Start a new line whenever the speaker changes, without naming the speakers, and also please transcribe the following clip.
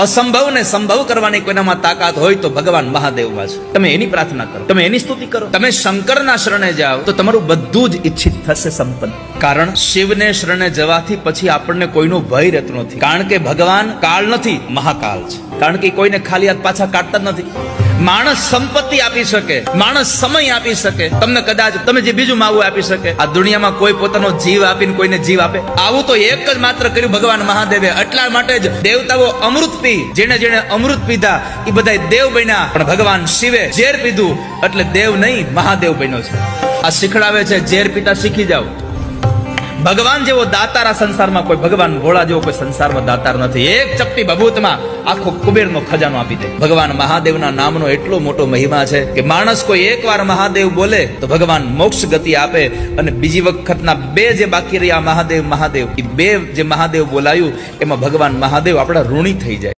અસંભવને સંભવ કરવાની કોઈનામાં તાકાત હોય તો ભગવાન મહાદેવમાં છે. તમે એની પ્રાર્થના કરો, તમે એની સ્તુતિ કરો, તમે શંકરના શરણે જાઓ તો તમારું બધું જ ઈચ્છિત થશે સંપન્ન. કારણ શિવને શરણે જવાથી પછી આપણને કોઈનો ભય રહેતો નથી. કારણ કે ભગવાન કાળ નથી, મહાકાલ છે. કારણ કે કોઈને ખાલી હાથ પાછા કાઢતા જ નથી. માણસ સંપત્તિ આપી શકે, માણસ સમય આપી શકે, તમને કદાચ તમે જે બીજું માંગવું આપી શકે. આ દુનિયામાં કોઈ પોતાનો જીવ આપીને કોઈને જીવ આપે? આવું તો એક જ માત્ર કર્યું ભગવાન મહાદેવે. એટલા માટે જ દેવતાઓ અમૃત પી, જેને જેને અમૃત પીધા એ બધા દેવ બન્યા. પણ ભગવાન શિવે ઝેર પીધું એટલે દેવ નહીં, મહાદેવ બન્યો છે. આ શીખડાવે છે ઝેર પીતા શીખી જાવ. ભગવાન જેવો દાતાર આ સંસારમાં કોઈ, ભગવાન ભોળા જેવો કોઈ સંસારમાં દાતાર નથી. એક ચપટી ભભૂતમાં આખો કુબેરનો ખજાનો આપી દે. ભગવાન મહાદેવના નામનો એટલો મોટો મહિમા છે કે માણસ કોઈ એકવાર મહાદેવ બોલે તો ભગવાન મોક્ષ ગતિ આપે. અને બીજી વખતના બે જે બાકી રહ્યા મહાદેવ મહાદેવ, એ બે જે મહાદેવ બોલાયું એમાં ભગવાન મહાદેવ આપણા ઋણી થઈ જાય.